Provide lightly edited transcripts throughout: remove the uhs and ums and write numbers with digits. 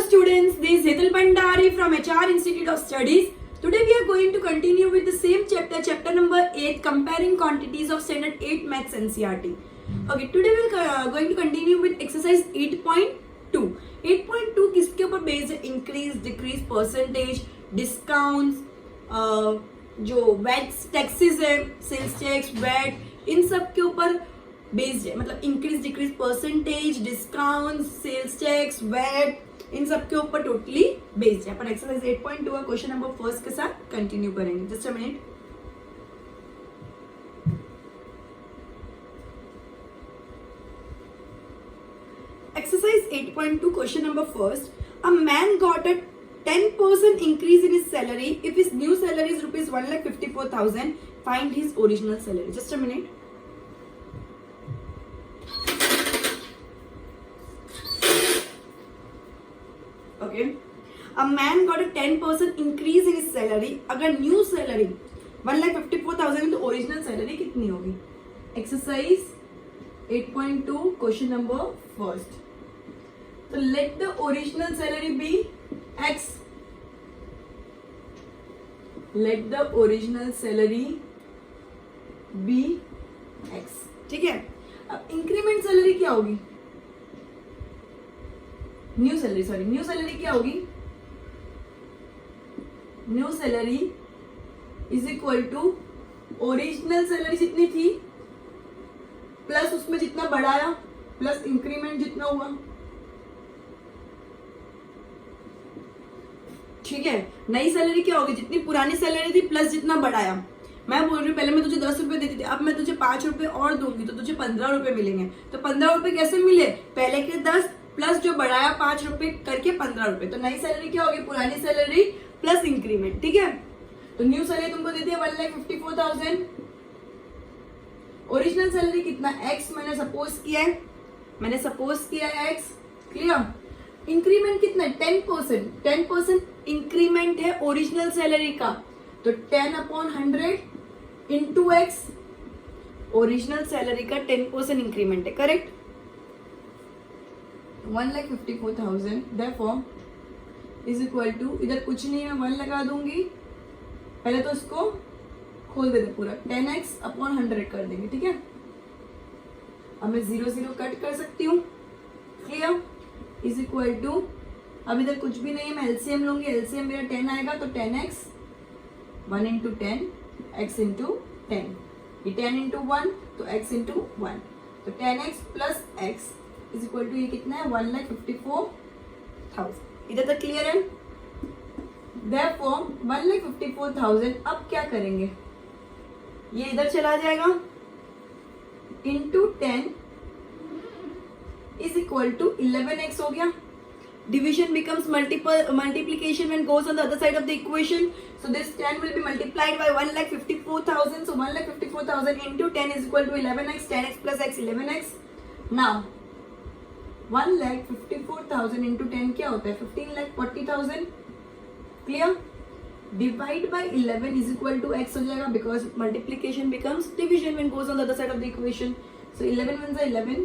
students, this is Hital Bhandari from HR Institute of Studies. Today we are going to continue with the same chapter, chapter number 8, comparing quantities of standard 8 maths NCERT. Okay, today we are going to continue with exercise 8.2. 8.2 किसके ऊपर based है? Increase, decrease, percentage, discounts, जो VAT taxes है, sales tax, VAT, इन सब के ऊपर based है. मतलब increase, decrease, percentage, discount, sales tax, VAT, इन सब के ऊपर टोटली बेस्ड है. अपन एक्सरसाइज 8.2 का क्वेश्चन नंबर फर्स्ट के साथ कंटिन्यू करेंगे. Just a minute. Exercise 8.2 question number first. A man got a 10% increase in his salary. If his new salary is rupees 1,54,000, find his original salary. Just a minute. Okay. A man got a 10% increase in his salary. अगर new salary 1,54,000 तो original salary कितनी होगी? Exercise 8.2 question number first. So let the original salary be X. Let the original salary be X. ठीक है. अब increment salary क्या होगी? New salary क्या होगी? New salary is equal to original salary जितनी थी प्लस उसमें जितना बढ़ाया प्लस इंक्रीमेंट जितना हुआ. ठीक है. नई सैलरी क्या होगी? जितनी पुरानी सैलरी थी प्लस जितना बढ़ाया. मैं बोल रही हूँ पहले मैं तुझे 10 रुपए देती थी, अब मैं तुझे 5 रुपए और दूंगी तो तुझे 15 रुपए मिलेंगे. तो 15 रुपए कैसे मिले? पहले के 10 प्लस जो बढ़ाया 5 रुपए करके 15 रुपए. तो नई सैलरी क्या होगी? पुरानी सैलरी प्लस इंक्रीमेंट. ठीक है. तो न्यू सैलरी तुमको देती है 1,54,000. ओरिजिनल सैलरी कितना? एक्स मैंने सपोज किया है एक्स. क्लियर. इंक्रीमेंट कितना है? 10%. 10% इंक्रीमेंट है ओरिजिनल सैलरी का. तो 10/100 इंटू एक्स. ओरिजिनल सैलरी का 10% इंक्रीमेंट है. Correct. 1,54,000 therefore is equal to, इधर कुछ नहीं है, 1 लगा दूंगी. पहले तो इसको खोल देते पूरा. 10x/100 कर देंगे. ठीक है. अब मैं 0 कट कर सकती हूँ. क्लियर. इज इक्वल टू, अब इधर कुछ भी नहीं है, मैं एलसीएम लूंगी. एलसीएम मेरा 10 आएगा तो 10x 1 इंटू 10 x इंटू 10. ये 10 इंटू 1 तो x इंटू 1. तो 10x plus x is equal to ये कितना है? 1,54,000. इधर तक क्लियर है? Therefore 1,54,000. अब क्या करेंगे? ये इधर चला जाएगा into 10 is equal to 11x हो गया. Division becomes multiplication when goes on the other side of the equation. So this 10 will be multiplied by 1,54,000. So 1,54,000 into 10 is equal to 11x. 10x plus x 11x. Now 1,54,000 into 10 क्या होता है? 15,40,000. Clear? Divide by 11 is equal to x हो जाएगा because multiplication becomes division when goes on the other side of the equation. So 11 ones are 11.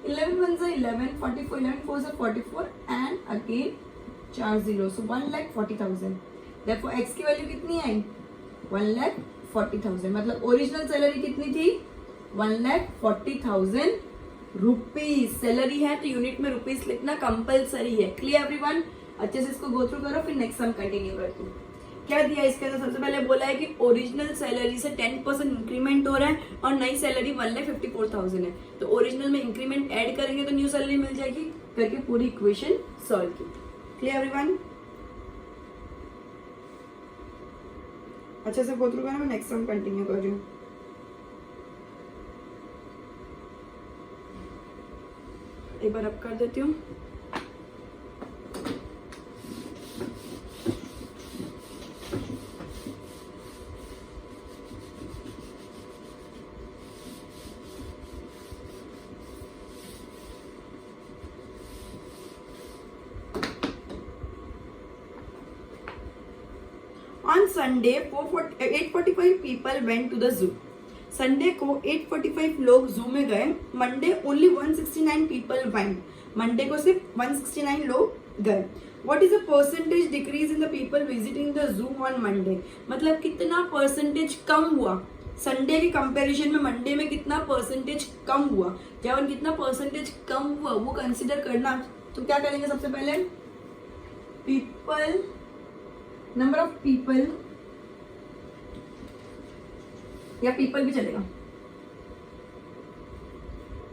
11 ones are 11, 44, 11 fours are 44 and again 4 zeros. So 1,40,000. Therefore x की value कितनी आई? 1,40,000. मतलब original salary कितनी थी? 1,40,000 rupees. Salary है तो unit में rupees लिखना compulsory है. Clear everyone? अच्छे से इसको गो थ्रू करो, फिर नेक्स्ट हम कंटिन्यू करते हैं. क्या दिया इसके अंदर? सबसे पहले बोला है कि ओरिजिनल सैलरी से 10% इंक्रीमेंट हो रहा है और नई सैलरी 1,54,000 है. तो ओरिजिनल में इंक्रीमेंट ऐड करेंगे तो न्यू सैलरी मिल जाएगी. करके पूरी इक्वेशन सॉल्व की. Clear everyone? अच्छे से गो थ्रू करो, मैं नेक्स्ट हम कंटिन्यू कर रही हूँ. एक बार अब कर देती हूँ. On Sunday, 845 people went to the zoo. Sunday को 845 लोग जू में गए. Monday only 169 people went. Monday को सिर्फ 169 लोग गए। What is the percentage decrease in the people visiting the zoo on Monday, मतलब कितना परसेंटेज कम हुआ संडे के कंपैरिजन में, मंडे में कितना परसेंटेज कम हुआ। जब कितना परसेंटेज कम हुआ वो कंसिडर करना, तो क्या करेंगे सबसे पहले, पीपल, नंबर ऑफ पीपल, या पीपल भी चलेगा,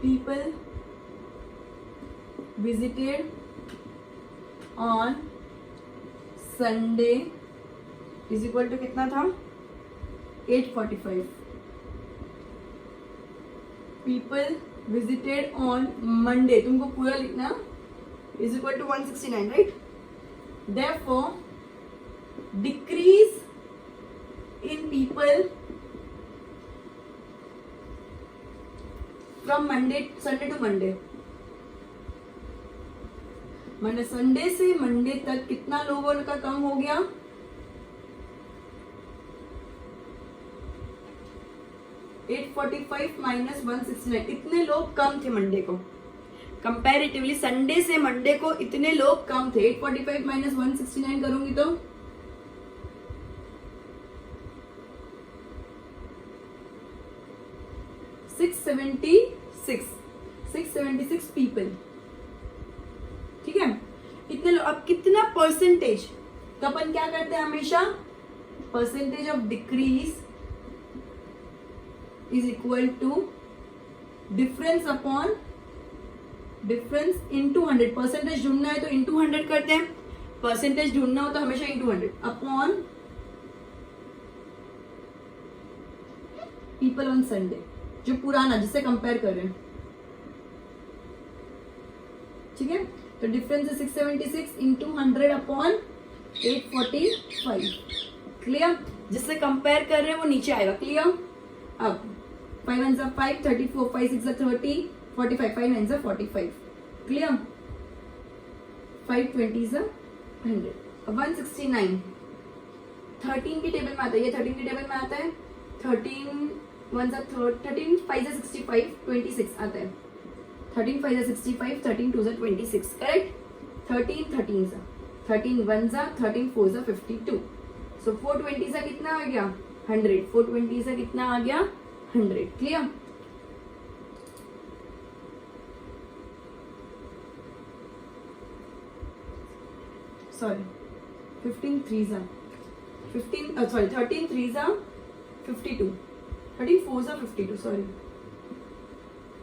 people visited on Sunday is equal to कितना था 845, पीपल विजिटेड ऑन मंडे, तुमको पूरा लिखना, is equal to 169, right. Therefore decrease in people from Monday, Sunday to Monday, मैंने संडे से मंडे तक कितना लोगों का कम हो गया, 845 माइनस 169, इतने लोग कम थे मंडे को कंपैरेटिवली, संडे से मंडे को इतने लोग कम थे। 845 माइनस 169 करूंगी तो 676 पीपल, ठीक है, इतने लोग। अब कितना परसेंटेज, तो अपन क्या करते हैं हमेशा, percentage of decrease is equal to difference upon difference into 100। Percentage ढूंढना है तो इंटू 100 करते हैं, परसेंटेज ढूंढना हो तो हमेशा into 100 upon people on Sunday, जो पुराना जिससे कंपेयर कर रहे हैं, ठीक है। तो डिफरेंस है 676 इंटू 100 अपॉन 845, क्लियर। जिससे कंपेयर कर रहे हैं वो नीचे आएगा, क्लियर। अब 5 1 5, 34, 5 6 30, 45, 5 9 45, क्लियर। 5 20 100, 169 13 की टेबल में आता है, ये 13 की टेबल में आता है, 13 1 13 5 65, 26 आता है, 13 5 65, 13 2 26, करेक्ट। 13 13 13 1 13 4 52, सो 420 सा कितना आ गया 100, 420 सा कितना आ गया 100, क्लियर। सॉरी 15 3 15 सॉरी 13 3 52, 13 4 52, सॉरी,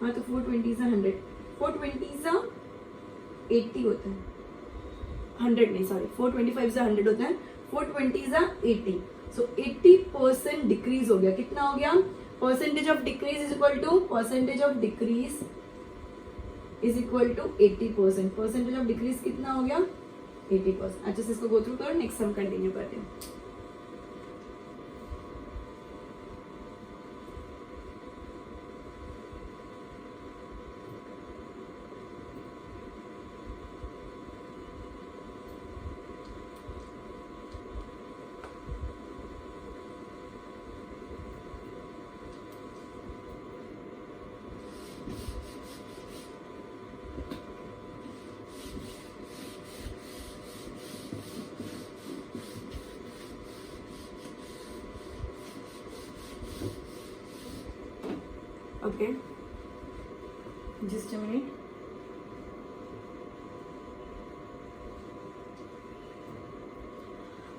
हाँ तो 420 100, 420 80 होता है, 100 नहीं, सॉरी 425 100 होता है, 420 80, सो 80% डिक्रीज हो गया। कितना हो गया, percentage of decrease is equal to percentage of decrease is equal to 80%, percentage of decrease कितना हो गया 80%। अच्छा से इसको गो थ्रू करो, नेक्स्ट हम कंटिन्यू करते हैं। Okay, just a minute.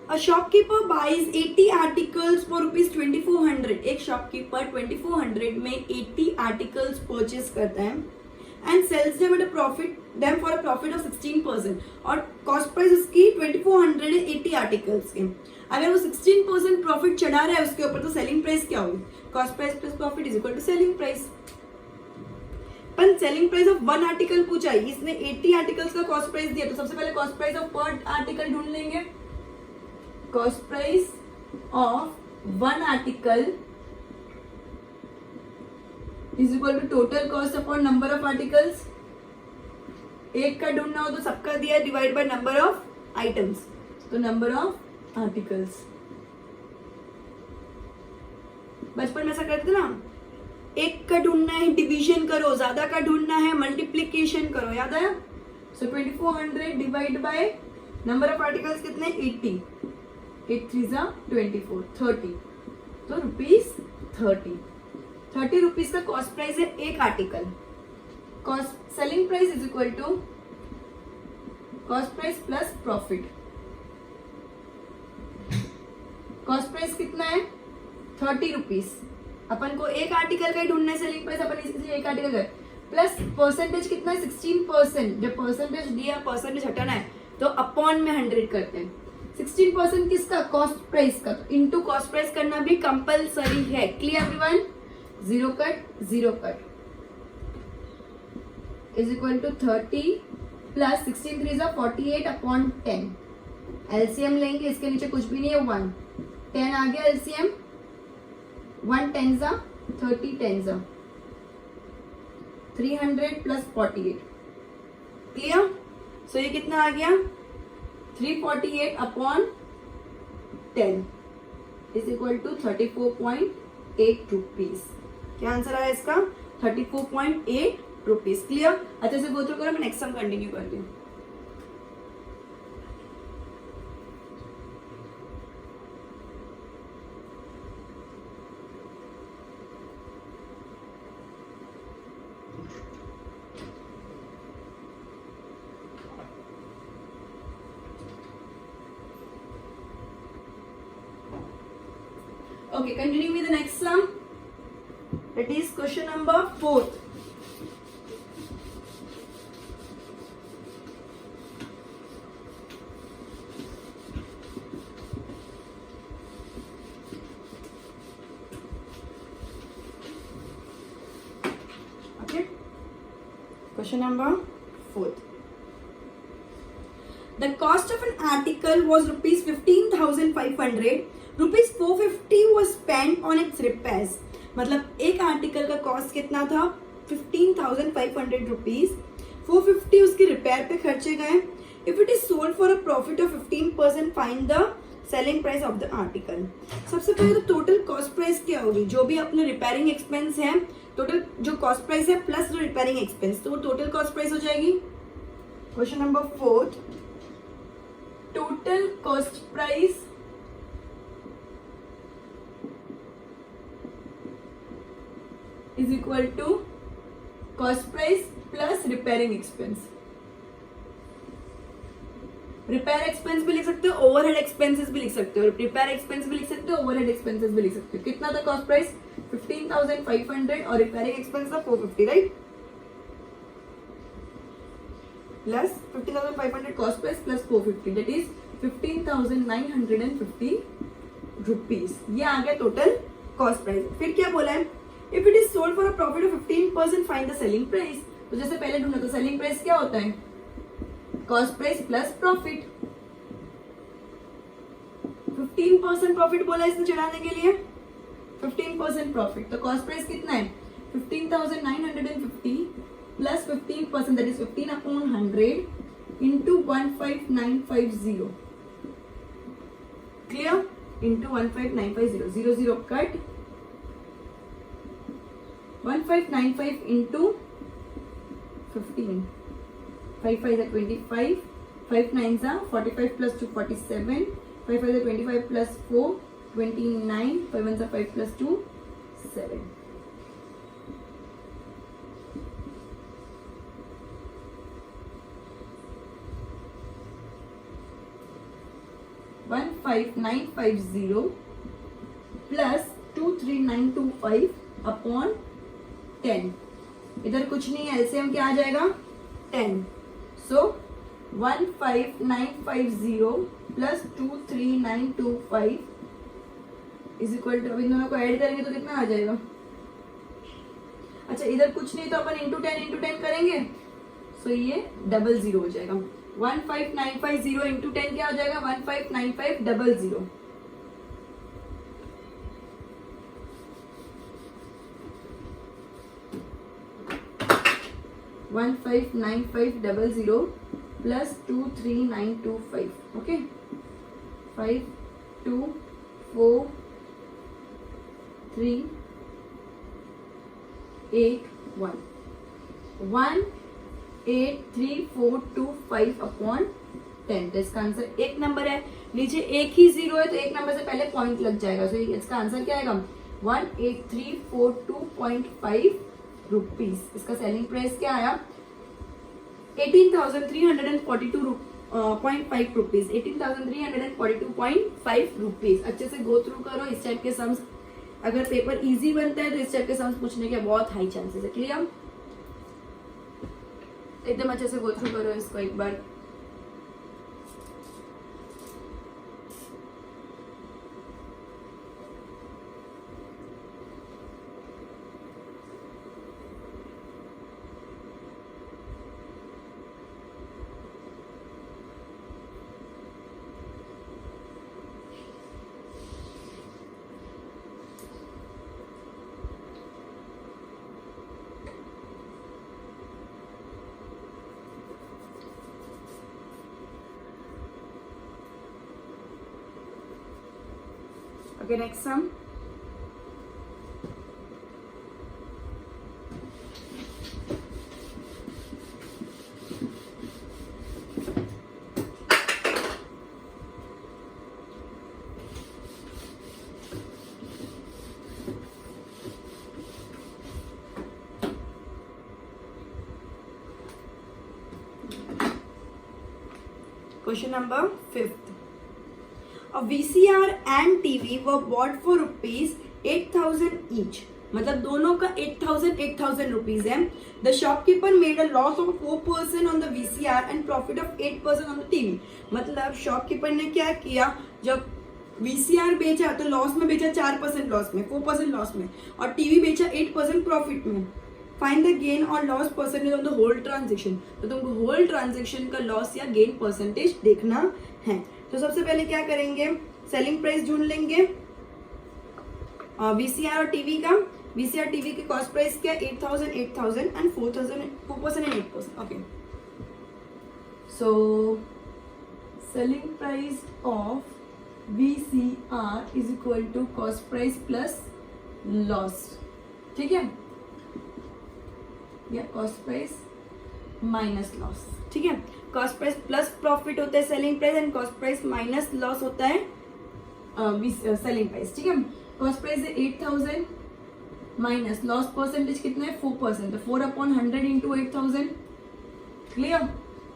A shopkeeper buys 80 articles for rupees 2400. एक शॉपकीपर 2400 में 80 articles परचेज करता है and sells them at a profit, them for a profit of 16%, और कॉस्ट प्राइस उसकी 2400 है 80 आर्टिकल्स के। अगर वो 16% प्रॉफिट चढ़ा रहा है उसके ऊपर, तो सेलिंग प्राइस क्या होगी, cost price plus profit is equal to selling price. पर सेलिंग प्राइस ऑफ 1 आर्टिकल पूछा है, इसने 80 आर्टिकल्स का कॉस्ट प्राइस दिया, तो सबसे पहले cost price of per article ढूंढ लेंगे। Cost price of 1 article is equal to total cost upon number of articles. एक का ढूंढना हो तो सबका दिया है, divide by number of items, तो नंबर ऑफ आर्टिकल्स। बचपन में ऐसा करते ना, एक का ढूंढना है डिवीजन करो, ज्यादा का ढूंढना है मल्टीप्लीकेशन करो, याद आया। सो 2400 divide by number of articles कितने 80, 8 3 जा 24 30, तो ₹30 रुपीज का कॉस्ट प्राइस है एक article. Cost selling price is equal to cost price plus profit. Cost price कितना है 30 रुपीज। अपन को एक आर्टिकल का ही ढूंढना है सेलिंग प्राइस, अपन इसलिए एक आर्टिकल का प्लस परसेंटेज कितना है 16%। जब परसेंटेज दिया परसेंटेज हटाना है तो अपॉन में 100 करते हैं। 16% किसका कॉस्ट प्राइस का, तो इनटू कॉस्ट प्राइस करना भी कंपलसरी है। Clear everyone? Zero cut is equal to 30 प्लस 16 3 जा 48 अपॉन 10। एलसीएम लेंगे, इसके नीचे कुछ भी नहीं है 1, 10 आ गया एलसीएम, 1 10 जा 30 10 जा 300 प्लस 48। क्लियर? सो ये कितना आ गया 348 upon 10 is equal to 34.8 rupees. क्या आंसर आया इसका 34.8 रुपीज। क्लियर? अच्छे से गो थ्रू करो, मैं नेक्स्ट सम कंटिन्यू करती हूँ। Okay, continue with the next sum. That is question number 4. Okay. Question number 4. The cost of an article was rupees 15,500. Rupees 450 was spent on its repairs। मतलब एक article का cost कितना था 15,500 rupees, 450 उसके repair पे खर्चे गए। If it is sold for a profit of 15%, find the selling price of the article. सबसे पहले तो टोटल कॉस्ट प्राइस क्या होगी, जो भी अपने रिपेयरिंग एक्सपेंस है, टोटल जो कॉस्ट प्राइस है प्लस जो रिपेयरिंग एक्सपेंस, तो वो टोटल कॉस्ट प्राइस हो जाएगी। Question number 4, total cost price is equal to cost price plus repairing expense। Repair expense भी लिख सकते हो, ओवरहेड एक्सपेंसेस भी लिख सकते हो, रिपेयर एक्सपेंस भी लिख सकते हो, ओवरहेड एक्सपेंसेस भी लिख सकते हो। कितना था कॉस्ट प्राइस 15,500 और रिपेयरिंग एक्सपेंस था 450, right? Plus 15,500 cost price plus 450 that is 15,950 rupees. ये आ गया टोटल कॉस्ट प्राइस। फिर क्या बोला है, if it is sold for a profit of 15%, find the selling price. तो जैसे पहले ढूंढा, तो सेलिंग प्राइस क्या होता है cost price plus profit. 15% profit बोला इसने चढ़ाने के लिए, 15% प्रॉफिट, तो कॉस्ट प्राइस कितना है 15,950 plus 15% that is 15 upon 100 into 15950। Clear? Into 15950, 00 cut, 1595 into 15, 5 5 is 25, 5 9 is 45 plus 2 47, 5 5 is 25 plus 4 29, 5 1 is 5 plus 2 7। One 5950 plus 23925 upon 10। इधर कुछ नहीं है, एलसीएम क्या आ जाएगा 10। सो 15950 प्लस 23925 इज इक्वल टू, अब इन दोनों को ऐड करेंगे तो कितना आ जाएगा। अच्छा इधर कुछ नहीं तो अपन इंटू 10 करेंगे, सो ये 00 हो जाएगा। 15950 इंटू 10 क्या हो जाएगा 15950। 15950 plus 23925, okay, 5 2 4 3 8 1 1 183,425 अपॉन 10। तो इसका आंसर एक नंबर है, नीचे एक ही जीरो है तो एक नंबर से पहले पॉइंट लग जाएगा। तो इसका आंसर क्या आएगा 18342.5 रुपीज। इसका सेलिंग प्राइस क्या आया 18,342.5 रुपीज। 18,342.5 रुपीज। अच्छे से गो थ्रू करो इस टाइप के सम्स। अगर पेपर इजी बनता है तो इस टाइप के सम्स पूछने के बहुत हाई चांसेस है। क्लियर? एकदम अच्छे से गो थ्रू करो इसको एक बार। Okay, next sum. Question number 5th. A VCR and TV were bought for rupees 8,000 each. मतलब दोनों का 8,000 रुपीज है। The shopkeeper made a loss of 4% on the VCR and profit of 8% on the TV. मतलब shopkeeper ने क्या किया, जब VCR बेचा तो लॉस में बेचा 4% लॉस में, 4% लॉस में, और टीवी बेचा 8% प्रॉफिट में। फाइंड द गेन और loss percentage on the whole transaction. तो तुमको होल ट्रांजेक्शन का लॉस या गेन परसेंटेज देखना है। तो सबसे पहले क्या करेंगे, सेलिंग प्राइस ढूंढ लेंगे VCR और टीवी का। VCR टीवी के कॉस्ट प्राइस क्या 8,000 and 4% and 8%। Okay, so selling price of VCR is equal to cost price plus loss. ठीक है, या कॉस्ट प्राइस माइनस लॉस। ठीक है, कॉस्ट प्राइस प्लस प्रॉफिट होता है selling price and cost price minus loss होता है सेलिंग प्राइस। ठीक है, कॉस्ट प्राइस है 8,000 माइनस लॉस परसेंटेज कितना है 4%, तो 4/100 इंटू 8,000। क्लियर?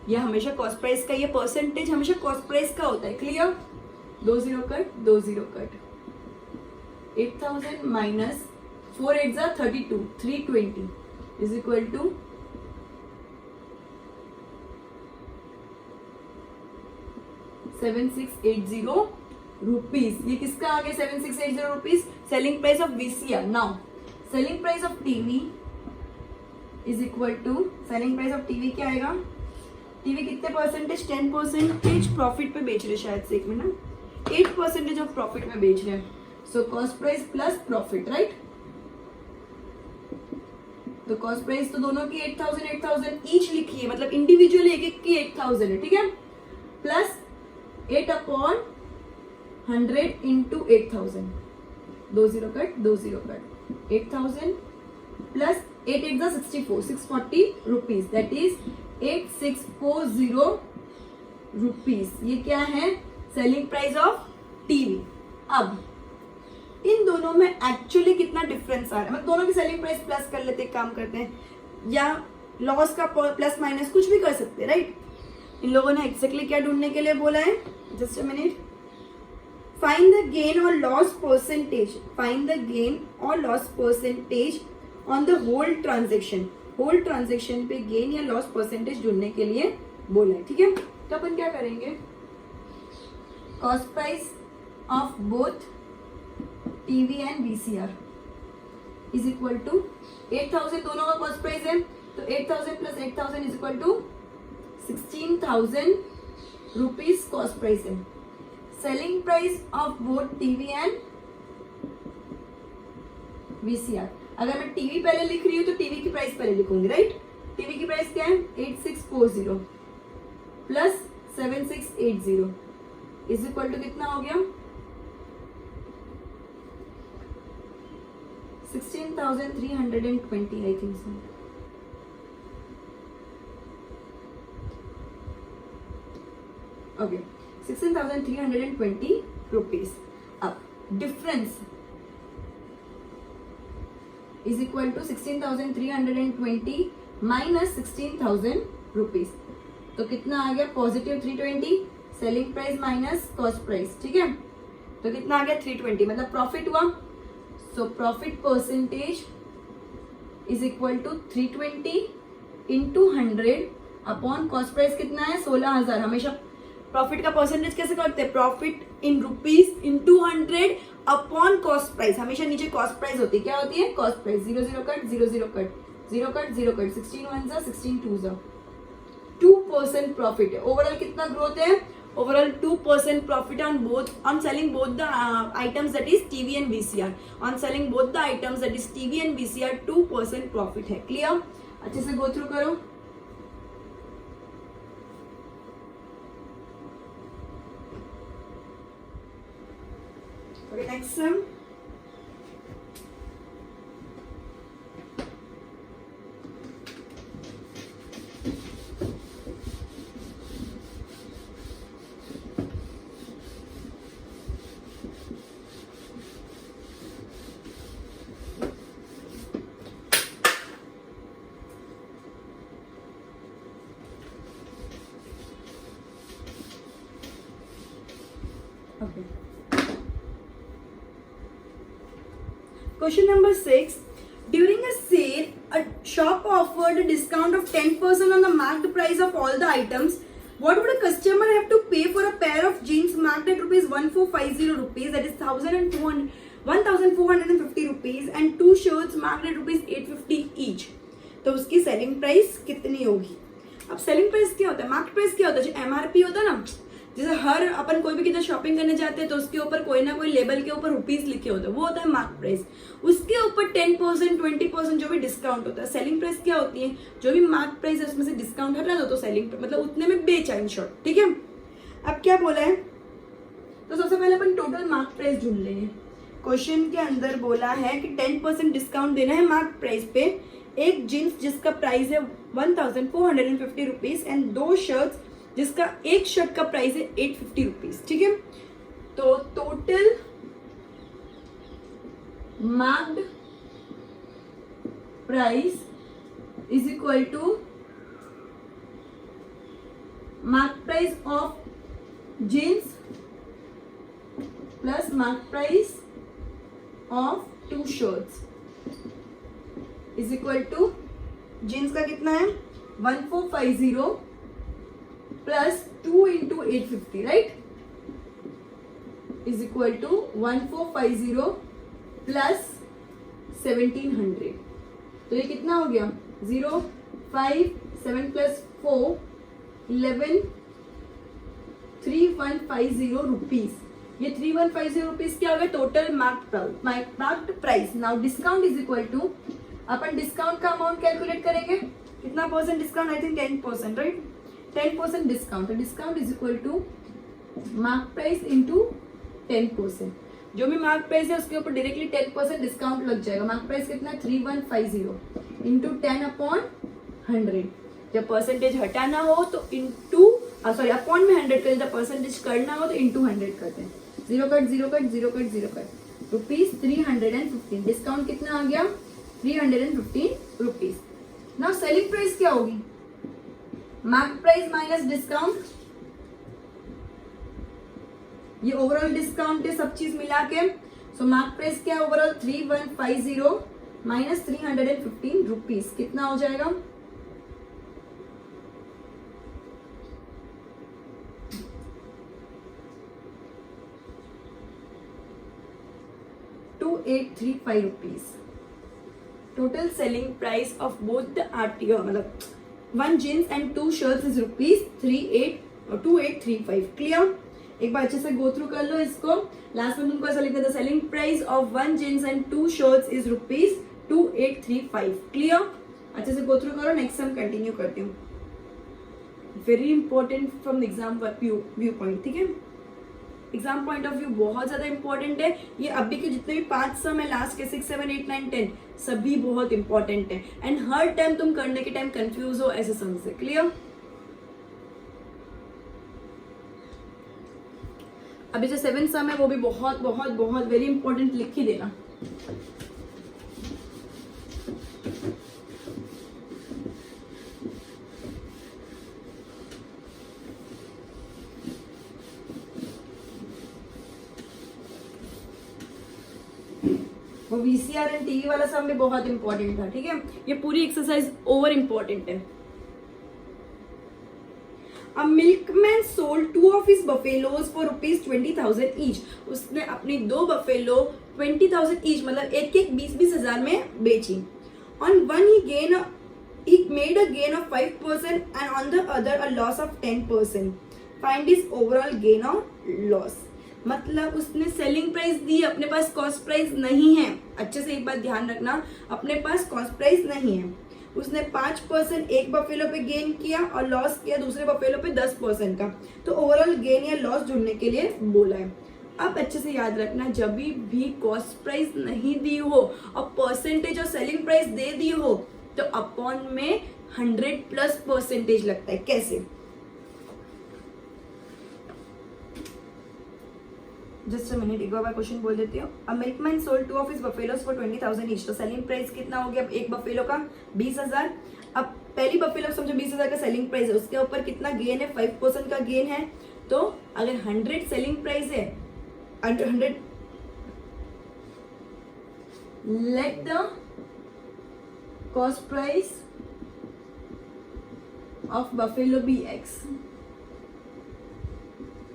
ये हमेशा कॉस्ट प्राइस का, ये परसेंटेज हमेशा कॉस्ट प्राइस का होता है। क्लियर? 2 0 cut, 2 0 cut. 8,000 माइनस 4 8 जा 32, 320 इज इक्वल टू 7680 रुपीज। ये किसका आ गया 7680 rupees? Selling price of VCR। Now selling price of TV is equal to, selling price of TV क्या आएगा, टीवी कितने परसेंटेज 10% प्रॉफिट पे बेच रहे, शायद से एक मिनट 8% ऑफ प्रॉफिट में बेच रहे हैं। So cost price plus profit, right? तो कॉस्ट प्राइस तो दोनों की 8,000 ईच लिखी है, मतलब इंडिविजुअली एक एक की 8,000 है। ठीक है, plus 8/100 into 8,000, 2 0 cut, 2 0 cut. 8,000 plus 8 8 जा 64, 640 रुपीज, दैट इज 8640 रुपीज। ये क्या है सेलिंग प्राइस ऑफ टीवी। अब इन दोनों में एक्चुअली कितना डिफरेंस आ रहा है, मतलब दोनों की सेलिंग प्राइस प्लस कर लेते, काम करते हैं, या लॉस का प्लस माइनस कुछ भी कर सकते हैं, राइट? इन लोगों ने एक्जैक्टली क्या ढूंढने के लिए बोला है, just a minute. Find the gain और loss percentage, find the gain और loss percentage on the whole transaction. Whole transaction पे गेन या लॉस परसेंटेज ढूंढने के लिए बोला है। ठीक है, तो अपन क्या करेंगे, cost price of both TV and VCR is equal to 8,000, दोनों का कॉस्ट प्राइस है, तो 8,000 plus 8,000 is equal to 16,000 rupees cost price है। Selling price of both TV and VCR, अगर मैं टीवी पहले लिख रही हूं तो टीवी की प्राइस पहले लिखूंगी, राइट? टीवी की प्राइस क्या है 8640 प्लस 7680 इज इक्वल टू कितना हो गया 16,320 I think so. Okay 16,320 rupees. अब difference is equal to 16,320 minus 16,000 rupees. तो कितना आ गया? Positive 320. Selling price minus cost price. ठीक है, तो कितना आ गया? 320. मतलब प्रॉफिट हुआ. So profit percentage is equal to 320 into 100 upon cost price. कितना है? 16,000. हमेशा प्रॉफिट का परसेंटेज कैसे करते हैं? Profit in rupees into 100 upon cost price. हमेशा नीचे कॉस्ट प्राइस होती है. क्या होती है? Cost price. 0 0 cut, 0 0 cut, 0 cut, 0 cut. 16 1 16 2 2% profit है. ओवरऑल कितना ग्रोथ है? Overall 2% profit on selling both the items, that is TV and VCR. On selling both the items, that is TV and VCR, 2% profit है. Clear? अच्छे से go through करो. Okay, next sum. Okay. Question number 6. During a sale, a shop offered a discount of 10% on the marked price of all the items. What would a customer have to pay for a pair of jeans marked at rupees 1450 rupees, that is 1,450 rupees, and two shirts marked at rupees 850 each? तो उसकी selling price कितनी होगी? अब selling price क्या होता है? Market price क्या होता है? जो एमआरपी होता है ना, जैसे हर अपन कोई भी किधर शॉपिंग करने जाते हैं तो उसके ऊपर कोई ना कोई लेबल के ऊपर रुपीस लिखे होते हैं, वो होता है मार्केट प्राइस. उसके ऊपर 10% 20% जो भी डिस्काउंट होता है. सेलिंग प्राइस क्या होती है? जो भी मार्केट प्राइस है उसमें से डिस्काउंट हटा दो तो सेलिंग मतलब उतने में बेचा इन शॉर्ट. ठीक है, अब क्या बोला है? तो सबसे पहले अपन टोटल मार्केट प्राइस ढूंढ लेंगे. क्वेश्चन के अंदर बोला है कि 10% डिस्काउंट देना है मार्केट प्राइस पे. एक जींस जिसका प्राइस है 1,450 रुपीज एंड दो शर्ट्स जिसका एक शर्ट का प्राइस है 850 रुपीज. ठीक है, तो total marked price is equal to marked price of jeans plus marked price of two shirts is equal to jeans का कितना है? 1450 plus 2 into 850, right, is equal to 1450 plus 1700. तो ये कितना हो गया? 0 5 7 प्लस 4 11 3150 रुपीज. ये 3150 रुपीज क्या हो गया? Total marked price. Now discount is equal to, अपन डिस्काउंट का अमाउंट कैलकुलेट करेंगे. कितना percent discount? I think 10%, right. 10% discount. Discount is equal to mark price into 10%. जो भी मार्क प्राइस है उसके ऊपर डायरेक्टली 10% डिस्काउंट लग जाएगा. मार्क प्राइस कितना? 3150 इंटू 10 अपॉन 100. जब परसेंटेज हटाना हो तो इंटू सॉरी अपॉन में 100 कर देता. परसेंटेज करना हो तो इंटू 100 करते हैं. 0 cut 0 cut 0 cut 0 cut rupees 315. Discount कितना आ गया? 315 रुपीज. नाउ सेलिंग प्राइस क्या होगी? Market price minus discount. ये ओवरऑल डिस्काउंट है सब चीज मिला के. सो मार्केट प्राइस क्या है ओवरऑल? 3150 minus 315 rupees. कितना हो जाएगा? ₹2835. Total selling price of both the article, मतलब one jeans and two shirts is ₹2835. Clear? एक बार अच्छे से go through कर लो इसको. लास्ट में तुमको ऐसा लिखा था selling price of one jeans and two shirts is ₹2835. Clear? अच्छे से go through करो. नेक्स्ट हम कंटिन्यू करती हूँ. Very important from the exam view point. ठीक है, एग्जाम पॉइंट ऑफ व्यू बहुत ज्यादा इंपॉर्टेंट है. ये अभी के जितने भी 5 सम है लास्ट के 6 7 8 9 10 सभी बहुत इंपॉर्टेंट है. एंड हर टाइम तुम करने के टाइम कंफ्यूज हो ऐसे सम से. क्लियर? अभी जो 7 सम है वो भी बहुत बहुत बहुत वेरी इंपॉर्टेंट, लिख ही देना। वो वीसीआर एंड टीवी वाला सम भी बहुत इंपॉर्टेंट था, ठीक है। ये पूरी एक्सरसाइज ओवर इंपॉर्टेंट है। A milkman sold 2 of his buffaloes for rupees 20,000 each. उसने अपनी 2 बफेलो 20,000 each मतलब एक 20,000 में बेची। On one he made a gain of 5% and on the other a loss of 10%. Find his overall gain or loss. मतलब उसने selling price दी, अपने पास cost price नहीं है। अच्छे से एक बात ध्यान रखना, अपने पास कॉस्ट प्राइस नहीं है। उसने 5% एक बफेलो पे गेन किया और लॉस किया दूसरे बफेलो पे 10% का, तो ओवरऑल गेन या लॉस ढूंढने के लिए बोला है। अब अच्छे से याद रखना, जब भी कॉस्ट प्राइस नहीं दी हो और परसेंटेज और सेलिंग प्राइस दे दी हो तो अपॉन में 100+% लगता है। कैसे? जस्ट अ मिनट, एक बार क्वेश्चन बोल देती हूँ। A milkman sold 2 of his buffaloes for 20,000 each. तो सेलिंग प्राइस कितना हो गया? अब एक बफेलो का 20,000। अब पहली बफेलो समझो 20,000 का सेलिंग प्राइस है, उसके ऊपर कितना गेन है? 5% का गेन है। तो अगर 100 सेलिंग प्राइस है, 100 let the cost price of buffalo be x,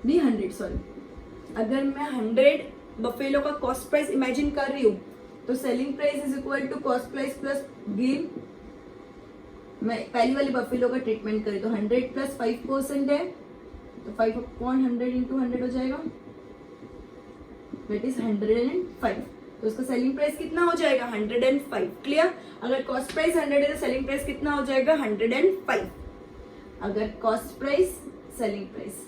be 100, sorry. अगर मैं 100 बफेलो का कॉस्ट प्राइस इमेजिन कर रही हूँ तो selling price is equal to cost price plus gain. मैं पहली वाली बफेलो का ट्रीटमेंट करें तो 100 + 5% है, तो 5/100 × 100 हो जाएगा, दैट इज 105। तो उसका सेलिंग प्राइस कितना हो जाएगा? 105। क्लियर? अगर कॉस्ट प्राइस 100 है तो सेलिंग प्राइस कितना हो जाएगा? 105। अगर कॉस्ट प्राइस सेलिंग प्राइस,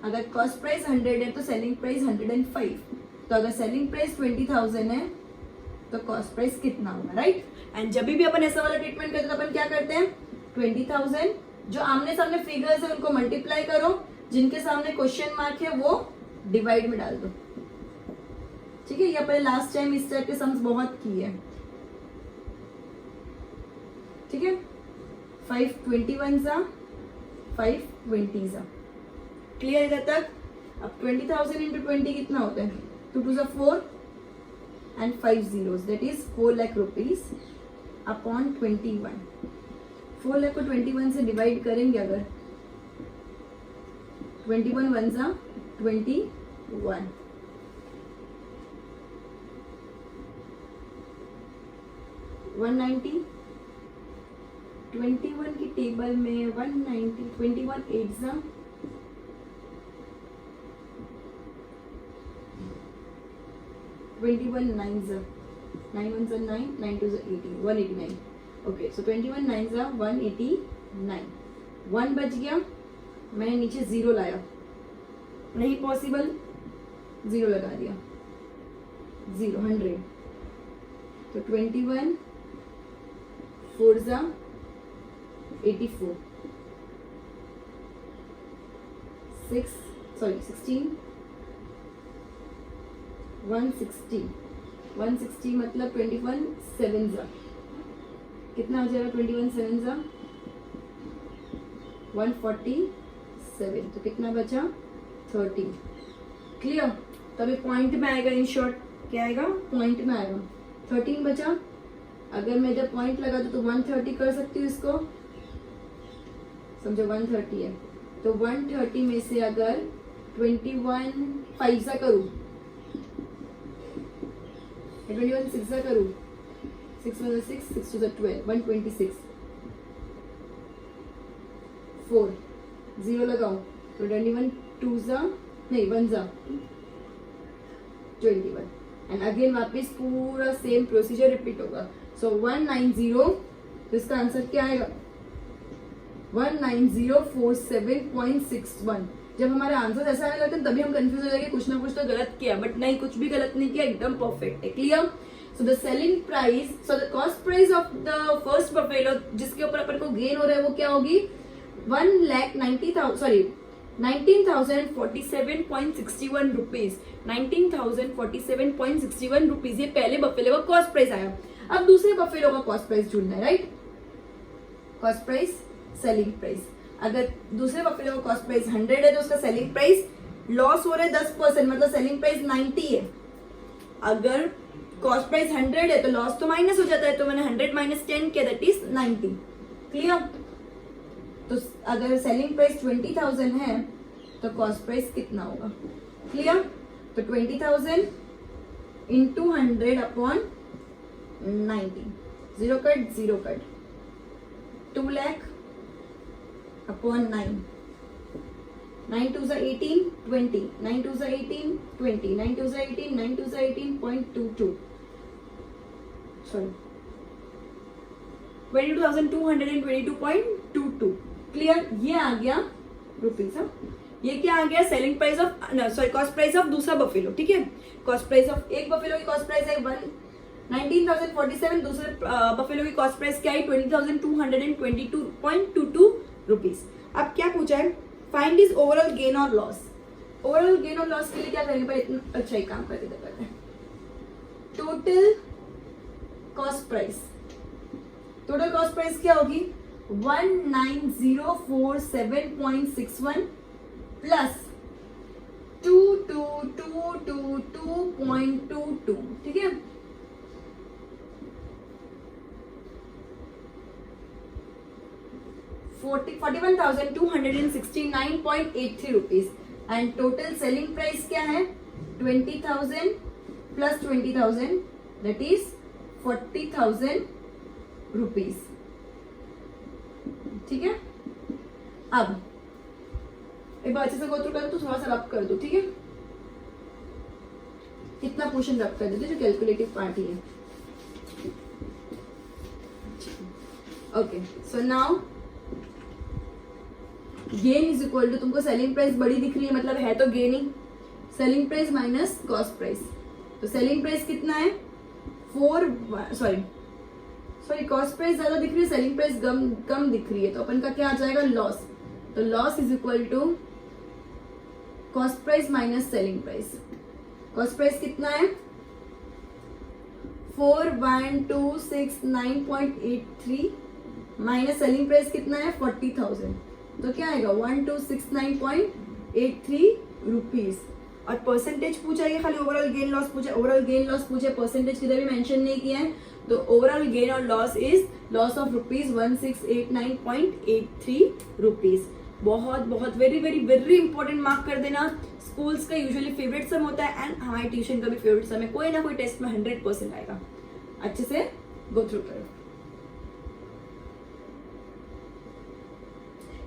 अगर कॉस्ट प्राइस 100 है तो सेलिंग प्राइस 105। तो अगर सेलिंग प्राइस 20,000 है तो कॉस्ट प्राइस कितना होगा? राइट। एंड जब भी अपन ऐसा वाला ट्रीटमेंट करते हैं तो अपन क्या करते हैं? 20,000 जो आमने सामने फिगर्स है उनको मल्टीप्लाई करो, जिनके सामने क्वेश्चन मार्क है वो डिवाइड में डाल दो। ठीक है, ये अपने लास्ट टाइम इस टाइप के सम्स बहुत किए हैं। ठीक है, 5 21 5 20 क्लियर इधर तक? अब 20,000 × 20 कितना होता है? 2 2 4 and 5 zeros, that is 4 lakh rupees upon 21। 4 lakh को 21 से डिवाइड करेंगे अगर, 21 1 21, 190, 21 की टेबल में 190, 21 8 21 9 9 1 9 9 2 18, 189। ओके, सो 21 9 189। 1 बच गया, मैंने नीचे 0 लाया, नहीं पॉसिबल, 0 लगा दिया, 0 100। तो 21 4 84, 16 160 मतलब 21 7 कितना हो जाएगा? 21 7 147। तो कितना बचा? 30। क्लियर? तभी पॉइंट में आएगा, इन शॉर्ट क्या आएगा? पॉइंट में आएगा। 13 बचा। अगर मैं जब पॉइंट लगा तो 130 कर सकती हूँ इसको, समझो 130 है तो 130 में से अगर 21 5 करूँ, 21 6 करूँ, 6 1 6 6 2 12, 126, 4 0 लगाऊं तो 21 2 नहीं 1 21। एंड अगेन वापस पूरा सेम प्रोसीजर रिपीट होगा। सो 190, तो इसका आंसर क्या आएगा? 19047.61। जब हमारे आंसर ऐसा आने लगते हैं तभी हम कंफ्यूज हो जाएंगे, कुछ ना कुछ तो गलत किया, बट नहीं, कुछ भी गलत नहीं किया, एकदम परफेक्ट है। Clear? So the selling price, so the cost price of the first buffalo जिसके ऊपर अपन को गेन हो रहा है वो क्या होगी? 1,90,000, सॉरी 19,047.61 रुपीज, 19,047.61 रुपीज ये पहले बफेलो का कॉस्ट प्राइस आया। अब दूसरे बफेलो का कॉस्ट प्राइस ढूंढना है, right? Cost price, selling price. अगर दूसरे बफेलो का कॉस्ट प्राइस 100 है तो उसका सेलिंग प्राइस लॉस हो रहा है 10%, मतलब सेलिंग प्राइस 90 है। अगर कॉस्ट प्राइस 100 है तो लॉस तो माइनस हो जाता है, तो मैंने 100 माइनस 10 किया, दैट इज 90। क्लियर? तो अगर सेलिंग प्राइस 20,000 है तो कॉस्ट प्राइस कितना होगा? क्लियर? तो 20,000 into 100 upon 90, zero cut 2 lakh upon 9, 9 2 18, 20, 9 2 18, 20, 9 2 18, 9 2 18.22, sorry 22,222.22। Clear? ये आ गया रुपीज। ये क्या आ गया? Selling price of, sorry cost price of दूसरा बफेलो, ठीक है? कॉस्ट प्राइस ऑफ एक बफेलो की कॉस्ट प्राइस है 19,047, दूसरे बफेलो की कॉस्ट प्राइस क्या है? 20,222.22 रुपीज। अब क्या पूछा है? फाइंड इज ओवरऑल गेन और लॉस। ओवरऑल गेन और लॉस के लिए क्या करेंगे? इतना अच्छा ही काम करके देते हैं। Total cost price, total cost price क्या होगी? 19,047.61 प्लस 2222.22, ठीक है? $41,269.83 rupees. And total selling price क्या है? 20,000 प्लस 20,000, दैट इज 40,000 रुपीज। ठीक है? अब एक बार अच्छे से गो थ्रू कर दो, तो थोड़ा सा रब कर दो, ठीक है? कितना पोर्शन रब कर देते जो कैलकुलेटिव पार्ट ही है। Okay, so now gain is equal to, तुमको सेलिंग प्राइस बड़ी दिख रही है, मतलब है तो गेन ही। Selling price minus cost price, तो सेलिंग प्राइस कितना है? सॉरी कॉस्ट प्राइस ज्यादा दिख रही है, सेलिंग प्राइस कम दिख रही है, तो अपन का क्या आ जाएगा? लॉस। तो loss is equal to cost price minus selling price. Cost price कितना है? 41,269.83 माइनस सेलिंग प्राइस कितना है? 40,000, तो क्या आएगा? 1269.83 रुपीज। और परसेंटेज पूछा है, खाली ओवरऑल गेन लॉस पूछा, ओवरऑल गेन लॉस पूछे, परसेंटेज किधर भी मेंशन नहीं किया है। तो ओवरऑल गेन और loss is loss of rupees 1689.83 rupees. बहुत बहुत very very very important, mark कर देना। स्कूल्स का यूजुअली फेवरेट सम होता है एंड हमारे ट्यूशन का भी फेवरेट सम है, कोई ना कोई टेस्ट में 100% आएगा। अच्छे से गो थ्रू करो।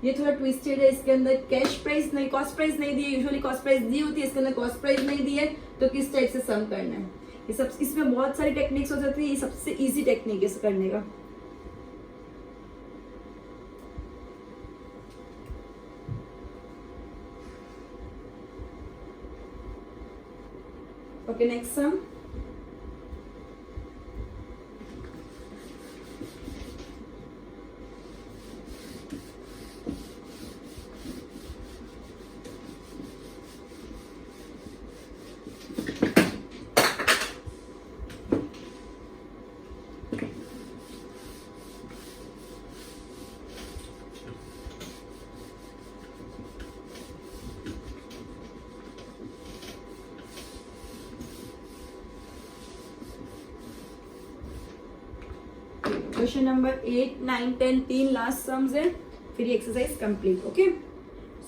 ये थोड़ा ट्विस्टेड है, इसके अंदर कैश प्राइस नहीं, कॉस्ट प्राइस नहीं दी है। यूजुअली कॉस्ट प्राइस दी होती है, इसके अंदर कॉस्ट प्राइस नहीं दी है, तो किस टाइप से सम करना है? ये सब, इसमें बहुत सारी टेक्निक्स हो सकती है, ये सबसे इजी टेक्निक है करने का। Okay, next sum. Question number 8, 9, 10 तीन लास्ट सम्स है, फिर ये exercise complete. Okay,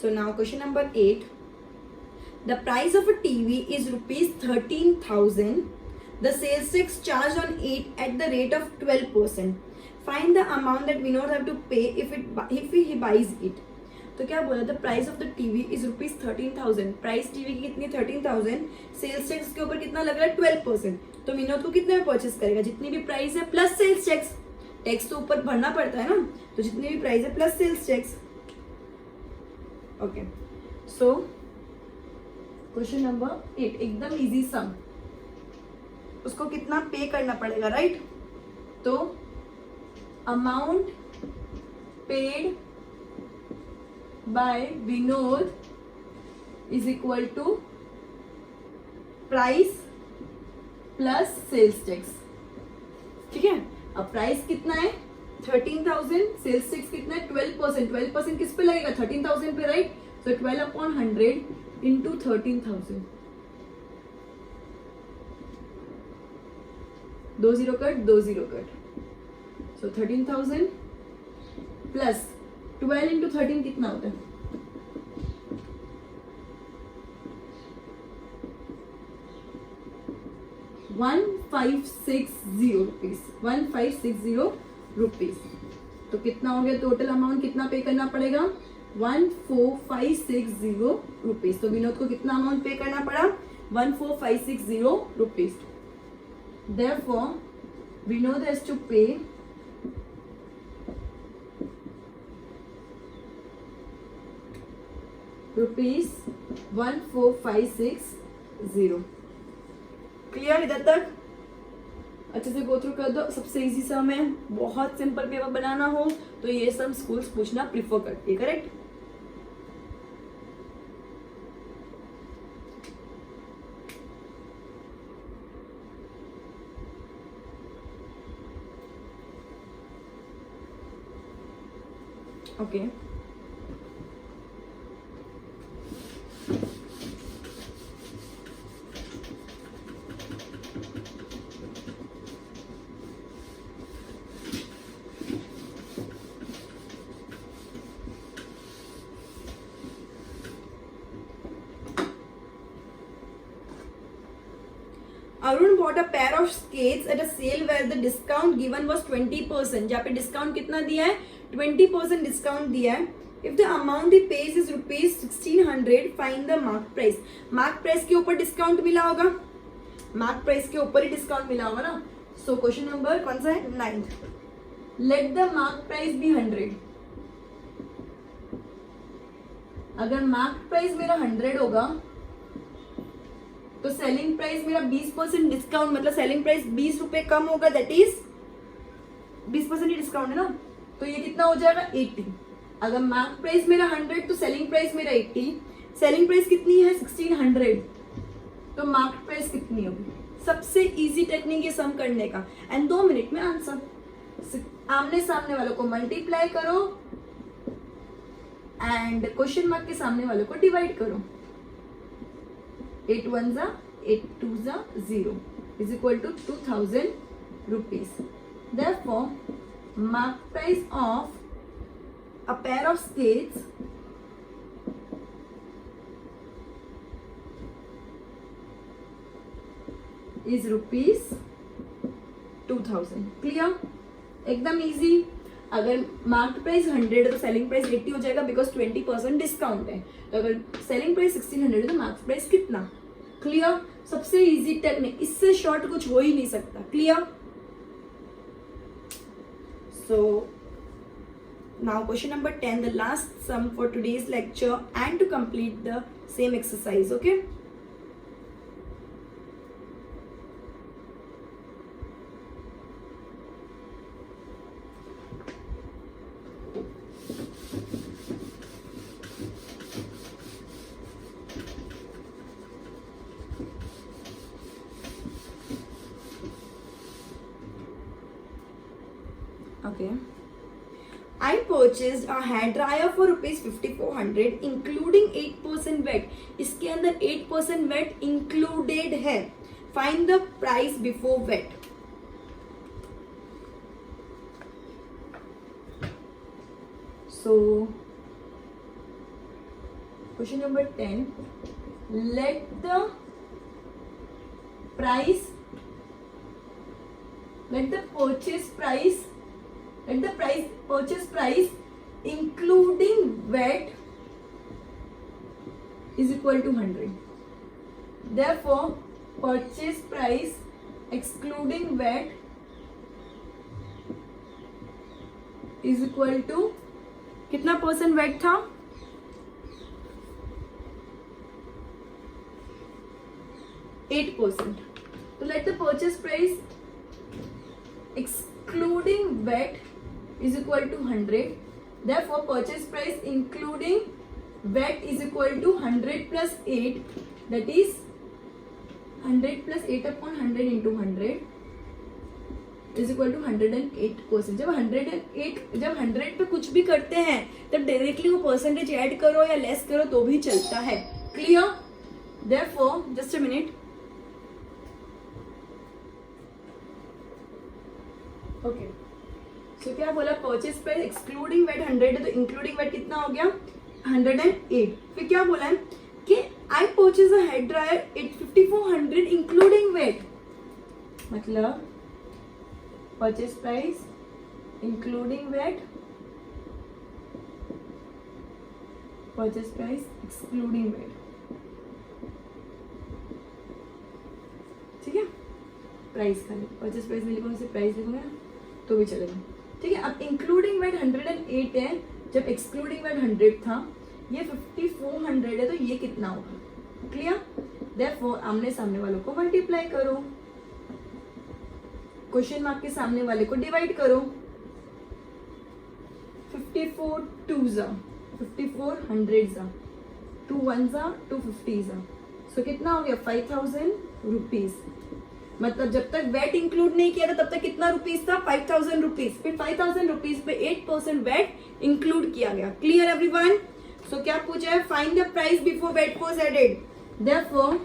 so now question number 8, the price of a TV is ₹13,000, the sales tax charge on it at the rate of 12%, find the amount that Vinod have to pay if he buys it. तो क्या बोला? The price of the TV is ₹13,000, price TV की कितनी? 13,000, sales tax के ऊपर कितना लग रहा है? 12%। तो विनोद को कितने में परचेस करेगा? जितनी भी प्राइस है प्लस सेल्स टैक्स, टैक्स तो ऊपर भरना पड़ता है ना, तो जितनी भी प्राइस है plus sales tax. Okay, so question number 8 एकदम इजी सम, उसको कितना पे करना पड़ेगा, राइट? तो amount paid by Vinod is equal to price plus sales tax. ठीक है, अब प्राइस कितना है 13,000, सेल्स टैक्स कितना है 12%। 12% किस पे लगेगा 13,000 पे, राइट? सो 12/100 इंटू 13,000, 2 0 कट 2 0 कट, सो 13,000 प्लस 12 इंटू 13 कितना होता है 1560 रुपीज, 1560 रुपीज। तो कितना हो गया टोटल अमाउंट, कितना पे करना पड़ेगा 14,560 रुपीज। तो विनोद को कितना अमाउंट पे करना पड़ा 14,560 rupees. Therefore, Vinod has to pay rupees 14,560। Clear इधर तक? अच्छे से गो थ्रू कर दो। सबसे इजी सम है, बहुत सिंपल पेपर बनाना हो तो ये सम स्कूल्स पूछना प्रिफर करती है, correct? Okay Arun bought a pair of skates at a sale where the discount given was 20%। जहाँ पे डिस्काउंट कितना दिया है 20% डिस्काउंट दिया है। If the amount he pays is rupees 1600, find the mark price। Mark price के ऊपर discount मिला होगा, मार्क प्राइस के ऊपर ही डिस्काउंट मिला होगा ना। सो क्वेश्चन नंबर कौन सा है 9th। Let the mark price be 100। अगर मार्क प्राइस मेरा 100 होगा तो सेलिंग प्राइस मेरा 20% डिस्काउंट, मतलब सेलिंग प्राइस 20 रुपए कम होगा, दैट इज 20% ही डिस्काउंट है ना। तो ये कितना हो जाएगा 80। अगर मार्क प्राइस मेरा 100 तो सेलिंग प्राइस मेरा 80। सेलिंग प्राइस कितनी है 1600, तो मार्क प्राइस कितनी होगी? सबसे इजी टेक्निक ये सम करने का, एंड 2 मिनट में आंसर। आमने सामने वालों को मल्टीप्लाई करो एंड क्वेश्चन मार्क के सामने वालों को डिवाइड करो। 8 1 जा 8 2 जा 0 is equal to 2000 rupees। Therefore, mark price of a pair of skates is rupees 2000। Clear? एकदम इजी। अगर मार्क प्राइस 100 है तो सेलिंग प्राइस 80 हो जाएगा बिकॉज 20% डिस्काउंट है। तो अगर सेलिंग प्राइस 1600 है तो मार्क प्राइस कितना? क्लियर? सबसे इजी टेक्निक, इससे शॉर्ट कुछ हो ही नहीं सकता। Clear? So now question number 10, the last sum for today's lecture and to complete the same exercise. Okay, okay, I purchased a hair dryer for rupees 5400 including 8% VAT। इसके अंदर 8% VAT included है। Find the price before VAT। So question number 10, let the purchase price including VAT is equal to 100। Therefore, purchase price excluding VAT is equal to कितना percent VAT था? 8%। तो let the purchase price excluding VAT is equal to 100। Therefore, purchase price including VAT is equal to 100 plus 8, that is 100 plus 8 upon 100 into 100 is equal to 108%. जब 100 पे कुछ भी करते हैं तब डायरेक्टली वो परसेंटेज ऐड करो या लेस करो तो भी चलता है. Clear? Therefore just a minute. Okay, so क्या बोला, परचेज प्राइस एक्सक्लूडिंग वेट 100 है तो इंक्लूडिंग वेट कितना हो गया 108. फिर क्या बोला है कि I purchase a hair dryer at 5400 including VAT. मतलब purchase price including VAT, purchase price excluding VAT. ठीक है, प्राइस खाली परचेज प्राइस में लिखूंगा, प्राइस लिखूंगा तो भी चलेगा. ठीक है, अब इंक्लूडिंग वेट 108 है, जब एक्सक्लूडिंग वेट 100 था. ये 5400 है तो ये कितना होगा. क्लियर? देयरफॉर आमने सामने वालों को मल्टीप्लाई करो, क्वेश्चन मार्क के सामने वाले को डिवाइड करो. 54 2 जा 5400 जा 2 1 जा 250 जा. सो कितना हो गया 5000 रुपीज. मतलब जब तक वेट इंक्लूड नहीं किया था तब तक कितना रुपीज था 5000 रुपीज. फिर 5000 रुपीज पे 8% वेट इंक्लूड किया गया. Clear everyone? सो क्या पूछा है, find the price before weight was added. Therefore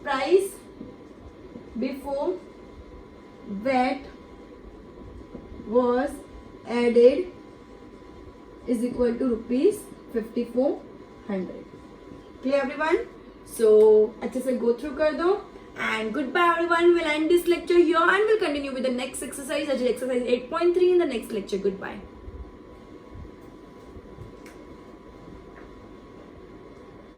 price before weight was added is equal to rupees 5400. Clear everyone? So अच्छे से go through कर दो. And goodbye everyone. We'll end this lecture here and we'll continue with the next exercise, that is exercise 8.3 in the next lecture. Goodbye.